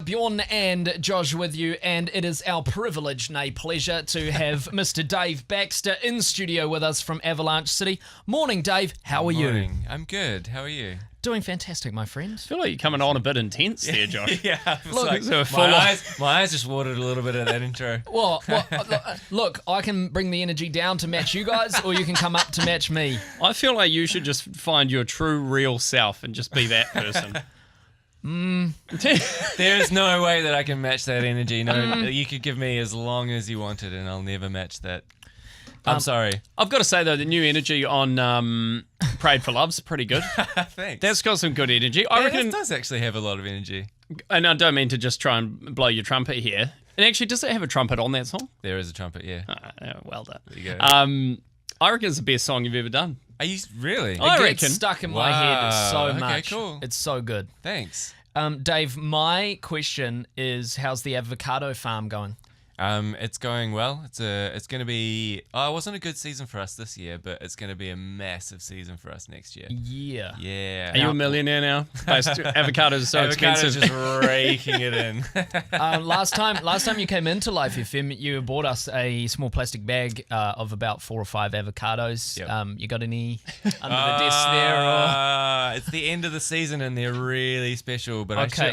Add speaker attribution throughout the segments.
Speaker 1: Bjorn and Josh with you, and it is our privilege, nay pleasure, to have Mr. Dave Baxter in studio with us from Avalanche City. Morning, Dave. How are you?
Speaker 2: I'm good. How are you?
Speaker 1: Doing fantastic, my friend.
Speaker 3: I feel like you're coming on a bit intense there, Josh.
Speaker 2: Yeah.
Speaker 1: Look,
Speaker 2: like,
Speaker 3: so
Speaker 2: my eyes just watered a little bit at that intro.
Speaker 1: Well, look, I can bring the energy down to match you guys, or you can come up to match me.
Speaker 3: I feel like you should just find your true, real self and just be that person.
Speaker 2: There is no way that I can match that energy. No, you could give me as long as you wanted, and I'll never match that. I'm sorry.
Speaker 3: I've got to say, though, the new energy on Prayed for Love's pretty good.
Speaker 2: Thanks.
Speaker 3: That's got some good energy. I reckon.
Speaker 2: It does actually have a lot of energy.
Speaker 3: And I don't mean to just try and blow your trumpet here. And actually, does it have a trumpet on that song?
Speaker 2: There is a trumpet, yeah.
Speaker 3: Well done.
Speaker 2: There you go.
Speaker 3: I reckon it's the best song you've ever done.
Speaker 2: Are you really?
Speaker 3: I
Speaker 1: It
Speaker 3: reckon.
Speaker 1: gets stuck in my head so
Speaker 2: Okay,
Speaker 1: much.
Speaker 2: cool.
Speaker 1: It's so good.
Speaker 2: Thanks.
Speaker 1: Dave, my question is, how's the avocado farm going?
Speaker 2: It's going well. It's going to be. Oh, it wasn't a good season for us this year, but it's going to be a massive season for us next year.
Speaker 1: Yeah.
Speaker 2: Yeah.
Speaker 3: Are you a millionaire now? Avocados are so expensive.
Speaker 2: Avocados just raking it in.
Speaker 1: Last time you came into Life FM, you bought us a small plastic bag of about 4 or 5 avocados.
Speaker 2: Yep.
Speaker 1: You got any under the desk there? Or?
Speaker 2: It's the end of the season and they're really special. But
Speaker 1: Okay.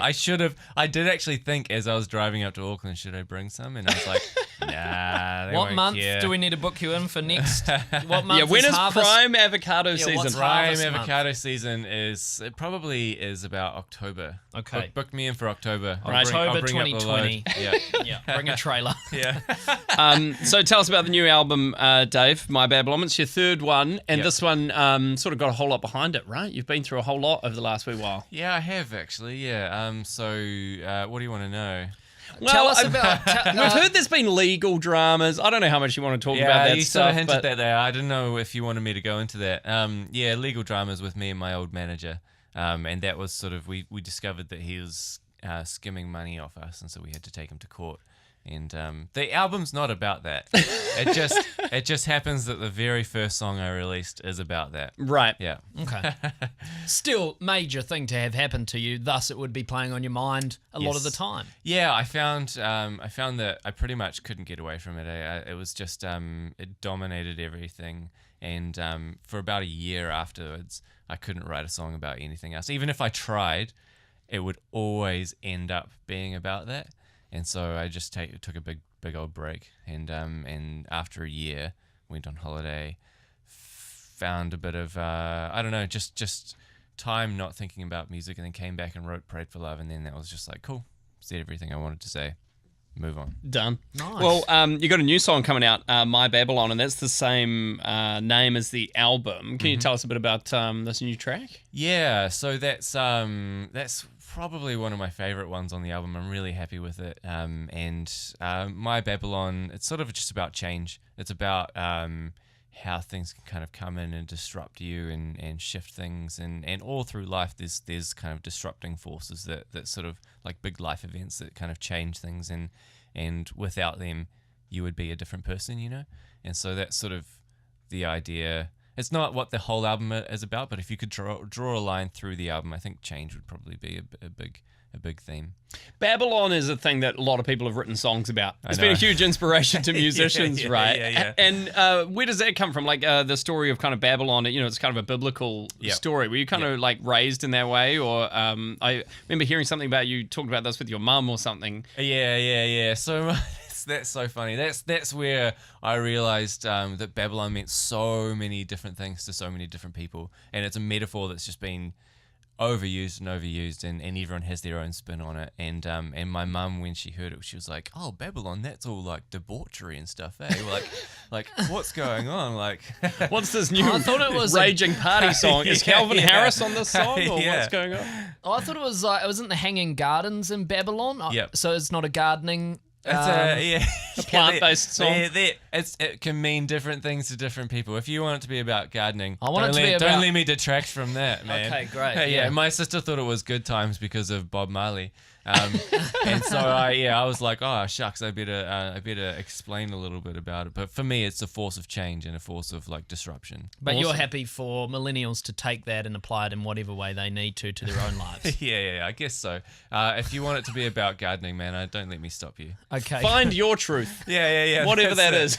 Speaker 2: I did actually think as I was driving up to Auckland, should I bring some? And I was like, nah. They
Speaker 1: What
Speaker 2: won't
Speaker 1: month
Speaker 2: care.
Speaker 1: do we need to book you in for next? What month?
Speaker 3: When is
Speaker 1: harvest?
Speaker 3: prime avocado season?
Speaker 1: what's
Speaker 2: Prime
Speaker 1: harvest month?
Speaker 2: avocado season it probably is about October.
Speaker 1: Okay.
Speaker 2: Book me in for October.
Speaker 1: October
Speaker 2: I'll bring up the
Speaker 1: 2020.
Speaker 2: load. Yeah.
Speaker 1: Yeah, bring a trailer.
Speaker 2: Yeah.
Speaker 3: So tell us about the new album, Dave, My Babylon. It's your third one, and
Speaker 2: Yep.
Speaker 3: this one sort of got a whole lot behind it, right? You've been through a whole lot over the last wee while.
Speaker 2: Yeah, I have actually. Yeah. So, what do you want to know?
Speaker 1: Tell us about.
Speaker 3: We've heard there's been legal dramas. I don't know how much you want to talk about that
Speaker 2: you
Speaker 3: stuff.
Speaker 2: sort of hinted
Speaker 3: but
Speaker 2: that there. I didn't know if you wanted me to go into that. Yeah, legal dramas with me and my old manager. And that was sort of, we discovered that he was skimming money off us, and so we had to take him to court. And the album's not about that. It just happens that the very first song I released is about that.
Speaker 3: Right.
Speaker 2: Yeah.
Speaker 1: Okay. Still, major thing to have happened to you. Thus, it would be playing on your mind a lot of the
Speaker 2: Yes.
Speaker 1: time.
Speaker 2: Yeah, I found that I pretty much couldn't get away from it. It was just it dominated everything, and for about a year afterwards, I couldn't write a song about anything else. Even if I tried, it would always end up being about that. And so I just took a big old break, and after a year, went on holiday, found a bit of I don't know, just time not thinking about music, and then came back and wrote Prayed for Love, and then that was just like, cool, said everything I wanted to say, move on.
Speaker 3: Done.
Speaker 1: Nice.
Speaker 3: Well, you got a new song coming out, My Babylon, and that's the same name as the album. Can you tell us a bit about this new track?
Speaker 2: Yeah, so that's probably one of my favorite ones on the album. I'm really happy with it. And My Babylon, it's sort of just about change. It's about how things can kind of come in and disrupt you and shift things. And all through life, there's kind of disrupting forces that sort of like big life events that kind of change things. And without them, you would be a different person, you know? And so that's sort of the idea. It's not what the whole album is about, but if you could draw a line through the album, I think change would probably be a big theme.
Speaker 3: Babylon is a thing that a lot of people have written songs about. It's
Speaker 2: know.
Speaker 3: been a huge inspiration to musicians,
Speaker 2: Yeah,
Speaker 3: right?
Speaker 2: yeah.
Speaker 3: And where does that come from? Like the story of kind of Babylon, you know, it's kind of a biblical story. Were you kind of like raised in that way? Or I remember hearing something about you talked about this with your mum or something.
Speaker 2: Yeah. So that's so funny. That's where I realized that Babylon meant so many different things to so many different people, and it's a metaphor that's just been overused and everyone has their own spin on it. And my mum, when she heard it, she was like, "Oh, Babylon, that's all like debauchery and stuff, eh? like what's going on? Like,
Speaker 3: What's this new
Speaker 1: I thought it was
Speaker 3: raging party song? Is Calvin Harris on this song, or
Speaker 2: Yeah.
Speaker 3: what's going on?
Speaker 1: Oh, I thought it was like it was in the Hanging Gardens in Babylon.
Speaker 2: Yep.
Speaker 1: So it's not a gardening.
Speaker 2: It's
Speaker 3: A plant-based song.
Speaker 2: It can mean different things to different people. If you want it to be about gardening,
Speaker 1: I want it to be
Speaker 2: don't
Speaker 1: about-
Speaker 2: let me detract from that, man.
Speaker 1: Okay, great,
Speaker 2: Yeah,
Speaker 1: yeah.
Speaker 2: my sister thought it was Good Times because of Bob Marley. And so I was like, oh shucks, I better explain a little bit about it. But for me, it's a force of change and a force of like disruption.
Speaker 1: But you're happy for millennials to take that and apply it in whatever way they need to their own lives.
Speaker 2: Yeah, I guess so. If you want it to be about gardening, man, don't let me stop you.
Speaker 1: Okay.
Speaker 3: Find your truth.
Speaker 2: Yeah.
Speaker 3: Whatever that is.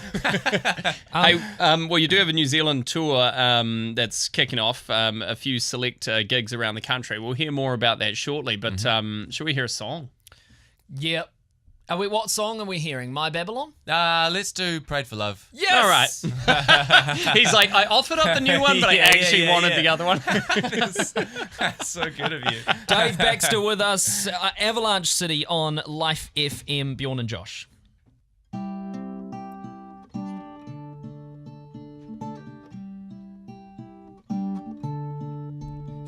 Speaker 3: Hey, well, you do have a New Zealand tour that's kicking off. A few select gigs around the country. We'll hear more about that shortly. But should we hear a song?
Speaker 1: Yep. What song are we hearing? My Babylon?
Speaker 2: Let's do Prayed for Love.
Speaker 1: Yes!
Speaker 3: All right. He's like, I offered up the new one, but I actually wanted the other one.
Speaker 2: That's so good of you.
Speaker 1: Dave Baxter with us, Avalanche City on Life FM, Bjorn and Josh.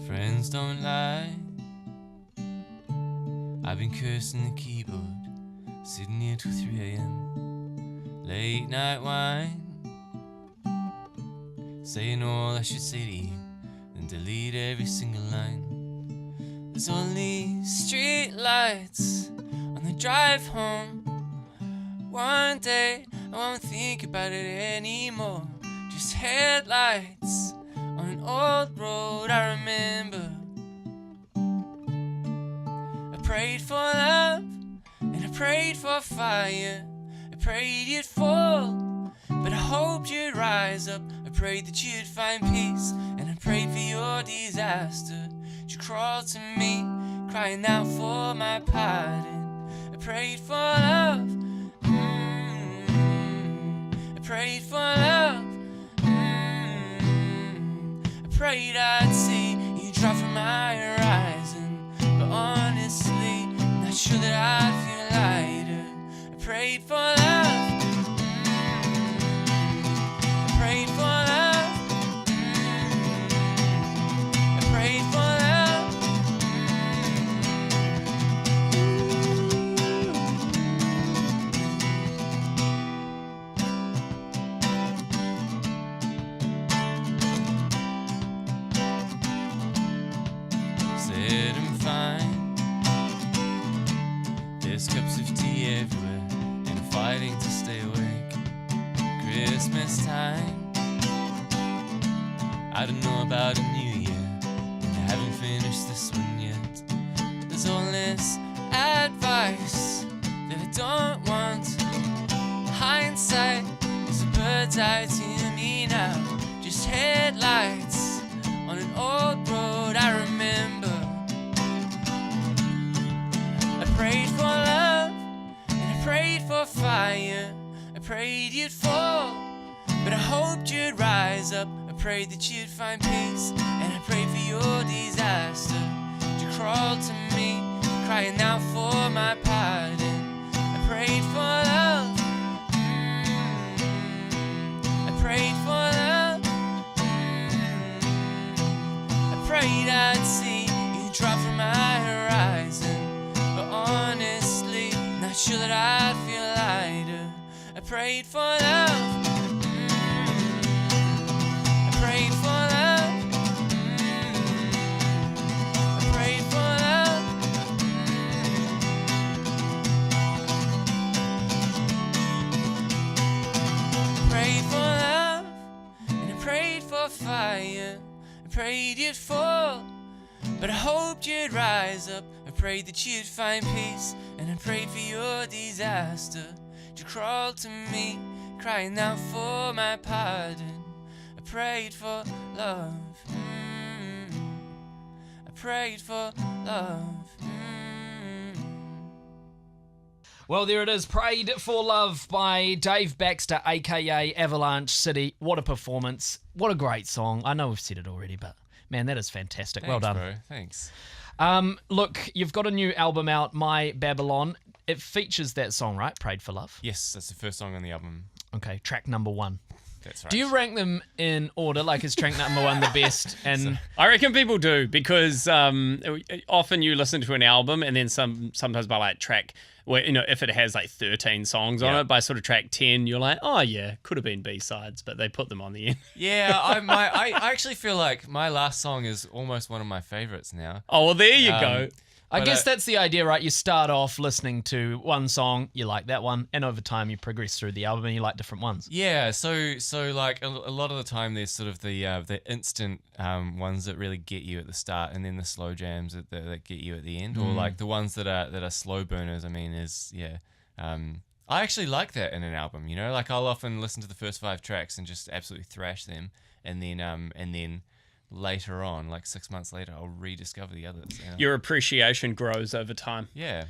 Speaker 2: Friends don't lie. I've been cursing the keyboard, sitting here till 3 a.m. Late night wine, saying all I should say to you, then delete every single line. There's only street lights on the drive home. One day I won't think about it anymore. Just headlights on an old road I remember. I prayed for love and I prayed for fire. I prayed you'd fall, but I hoped you'd rise up. I prayed that you'd find peace, and I prayed for your disaster. You crawled to me, crying out for my pardon. I prayed for love. I prayed for love. I prayed I'd see you drop from my horizon, but honestly, not sure that I'd feel lighter. I prayed for love. I prayed for love. I prayed for love. Said I'm fine. There's cups of tea everywhere, and I'm fighting to stay awake. Christmas time, I don't know about a new year, and I haven't finished this one yet. There's all this advice that I don't want. Hindsight is a bird's eye to me now. Just headlights on an old road I remember. I prayed for love and I prayed for fire. I prayed you'd fall, but I hoped you'd rise up. I prayed that you'd find peace, and I prayed for your disaster. You crawled to me, crying out for my pardon. I prayed for love. I prayed for love. I prayed I'd see you drop from my horizon, but honestly, not sure that I'd feel lighter. I prayed for love. I prayed for love. I prayed for love. I prayed for love, and I prayed for fire. I prayed you'd fall, but I hoped you'd rise up. I prayed that you'd find peace, and I prayed for your disaster. You crawled to me, crying out for my pardon. I prayed for love. I prayed for love.
Speaker 1: Well, there it is. Prayed for Love by Dave Baxter, a.k.a. Avalanche City. What a performance. What a great song. I know we've said it already, but man, that is fantastic. Well done.
Speaker 2: Bro. Thanks.
Speaker 1: Look, you've got a new album out, My Babylon. It features that song, right? Prayed for Love.
Speaker 2: Yes, that's the first song on the album.
Speaker 1: Okay, track number 1.
Speaker 2: That's right.
Speaker 1: Do you rank them in order? Like, is track number 1 the best? And
Speaker 3: I reckon people do, because often you listen to an album and then sometimes by like track, where, you know, if it has like 13 songs on it, by sort of track 10, you're like, oh yeah, could have been B-sides, but they put them on the end.
Speaker 2: Yeah, I actually feel like my last song is almost one of my favorites now.
Speaker 3: Oh, well, there you go.
Speaker 1: I guess that's the idea, right? You start off listening to one song, you like that one, and over time you progress through the album and you like different ones.
Speaker 2: Yeah, so like a lot of the time there's sort of the instant ones that really get you at the start, and then the slow jams that get you at the end, or like the ones that are slow burners. I mean, I actually like that in an album. You know, like I'll often listen to the first 5 tracks and just absolutely thrash them, and then later on, like 6 months later, I'll rediscover the others.
Speaker 3: Your appreciation grows over time.
Speaker 2: Yeah.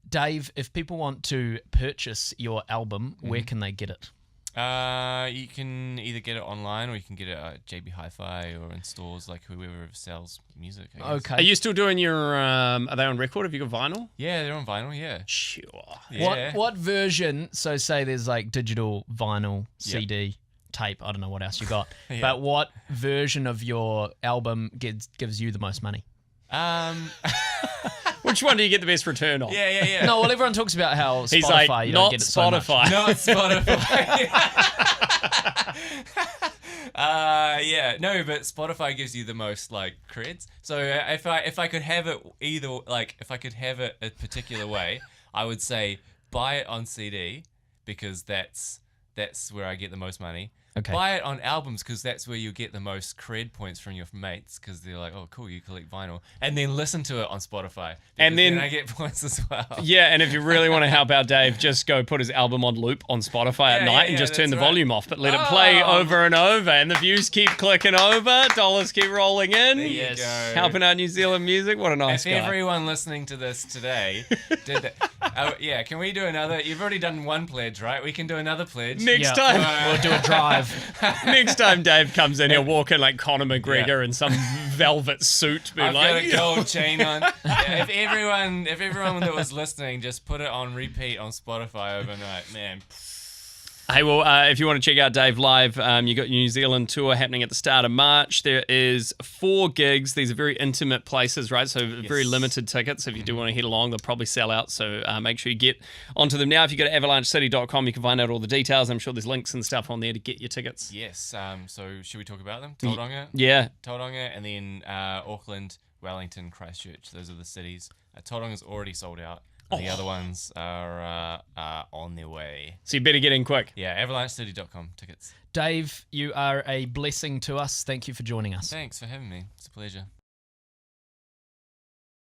Speaker 1: Dave, if people want to purchase your album, where can they get it?
Speaker 2: You can either get it online or you can get it at JB Hi-Fi or in stores, like whoever sells music, I guess.
Speaker 1: Okay.
Speaker 3: Are you still doing your, are they on record? Have you got vinyl?
Speaker 2: Yeah, they're on vinyl, yeah.
Speaker 3: Sure.
Speaker 2: Yeah.
Speaker 1: What version, so say there's like digital, vinyl, CD, tape, I don't know what else you got, but what version of your album gives you the most money?
Speaker 3: Which one do you get the best return on?
Speaker 2: Yeah.
Speaker 1: No, well, everyone talks about how Spotify,
Speaker 3: He's like,
Speaker 1: you
Speaker 3: not
Speaker 1: don't get it
Speaker 3: Spotify.
Speaker 1: so much.
Speaker 2: Not Spotify. No, but Spotify gives you the most like creds. So if I could have it either, like if I could have it a particular way, I would say buy it on CD because that's where I get the most money.
Speaker 1: Okay.
Speaker 2: Buy it on albums because that's where you get the most cred points from your mates because they're like, oh, cool, you collect vinyl. And then listen to it on Spotify.
Speaker 3: And then
Speaker 2: I get points as well.
Speaker 3: Yeah, and if you really want to help out Dave, just go put his album on loop on Spotify at night and just turn the volume off, but let it play over and over, and the views keep clicking over, dollars keep rolling in.
Speaker 2: There you go.
Speaker 3: Helping out New Zealand music. What a nice
Speaker 2: If
Speaker 3: guy.
Speaker 2: everyone listening to this today did that, can we do another? You've already done one pledge, right? We can do another pledge.
Speaker 3: Next time.
Speaker 1: We'll do a drive.
Speaker 3: Next time Dave comes in, he'll walk in like Conor McGregor in some velvet suit. Be
Speaker 2: I've
Speaker 3: like,
Speaker 2: got a gold chain on. Yeah, if everyone that was listening just put it on repeat on Spotify overnight, man.
Speaker 3: Hey, well, if you want to check out Dave live, you got your New Zealand tour happening at the start of March. There is 4 gigs. These are very intimate places, right? So very limited tickets. If you do want to head along, they'll probably sell out. So make sure you get onto them now. If you go to avalanchecity.com, you can find out all the details. I'm sure there's links and stuff on there to get your tickets.
Speaker 2: Yes. So should we talk about them? Tauranga?
Speaker 3: Yeah.
Speaker 2: Tauranga, and then Auckland, Wellington, Christchurch. Those are the cities. Tauranga's already sold out. The other ones are on their way.
Speaker 3: So you better get in quick.
Speaker 2: Yeah, avalanchecity.com tickets.
Speaker 1: Dave, you are a blessing to us. Thank you for joining us.
Speaker 2: Thanks for having me. It's a pleasure.